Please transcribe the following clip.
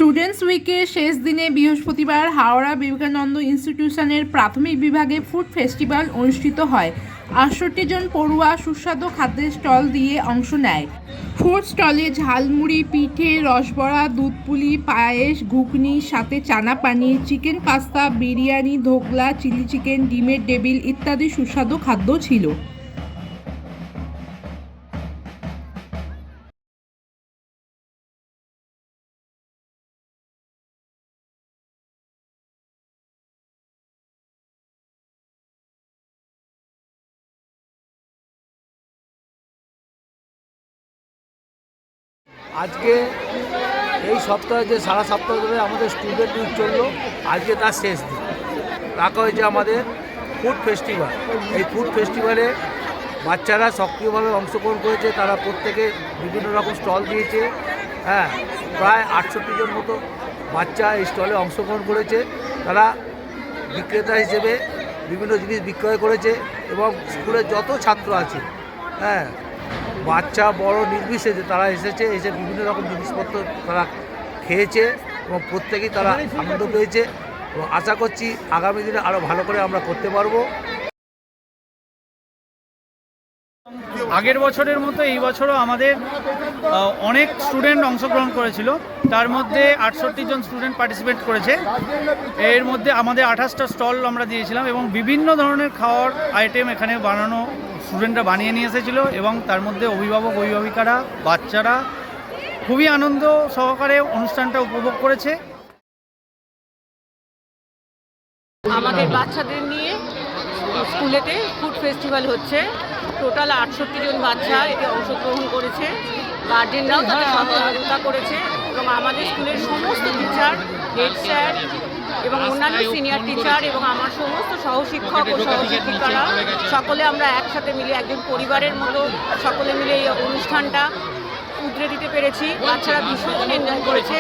Students উইকের শেষ দিনে বৃহস্পতিবার হাওড়া বিবেকানন্দ ইনস্টিটিউশনের প্রাথমিক বিভাগে ফুড ফেস্টিভ্যাল অনুষ্ঠিত হয়। ৬৮ জন পড়ুয়া সুস্বাদু খাদ্যের স্টল দিয়ে অংশ নেয়। ফুড স্টলে ঝালমুড়ি, পিঠে, রসবড়া, দুধ পুলি, পায়েস, ঘুগনির সাথে chana paneer, chicken pasta, biryani, dhokla, chilli chicken, ডিমের টেবিল ইত্যাদি সুস্বাদু খাদ্য ছিল। আজকে এই সপ্তাহে যে সারা সপ্তাহ ধরে আমাদের স্টুডেন্ট উইক চললো, আজকে তার শেষ দিন। রাখা হয়েছে আমাদের ফুড ফেস্টিভ্যাল। এই ফুড ফেস্টিভ্যালে বাচ্চারা সক্রিয়ভাবে অংশগ্রহণ করেছে। তারা প্রত্যেকে বিভিন্ন রকম স্টল দিয়েছে। প্রায় 68 জন মতো বাচ্চা এই স্টলে অংশগ্রহণ করেছে। তারা বিক্রেতা হিসেবে বিভিন্ন জিনিস বিক্রয় করেছে এবং স্কুলের যত ছাত্র আছে বাচ্চা বড় নির্বিশেষে তারা এসে বিভিন্ন রকম জিনিসপত্র তারা খেয়েছে এবং প্রত্যেকেই তারা আনন্দ পেয়েছে এবং আশা করছি আগামী দিনে আরও ভালো করে আমরা করতে পারবো। আগের বছরের মতো এই বছরও আমাদের অনেক স্টুডেন্ট অংশগ্রহণ করেছিল। তার মধ্যে 68 জন স্টুডেন্ট পার্টিসিপেট করেছে। এর মধ্যে আমাদের 28টা স্টল আমরা দিয়েছিলাম এবং বিভিন্ন ধরনের খাওয়ার আইটেম এখানে বানানো স্টুডেন্টরা বানিয়ে নিয়ে এসেছিলো এবং তার মধ্যে অভিভাবক অভিভাবিকারা বাচ্চারা খুবই আনন্দ সহকারে অনুষ্ঠানটা উপভোগ করেছে। আমাদের বাচ্চাদের নিয়ে স্কুলেতে ফুড ফেস্টিভ্যাল হচ্ছে। টোটাল 68 জন বাচ্চা এতে অংশগ্রহণ করেছে। গার্জেনরাও তাদের সহযোগিতা করেছে এবং আমাদের স্কুলের সমস্ত টিচার, হেড স্যার এবং অন্যান্য সিনিয়র টিচার এবং আমার সমস্ত সহশিক্ষক ও সহশিক্ষিকারা সকলে আমরা একসাথে মিলে একজন পরিবারের মতো সকলে মিলে এই অনুষ্ঠানটা উদ্রে দিতে পেরেছি। বাচ্চারা ভীষণ এনজয় করেছে।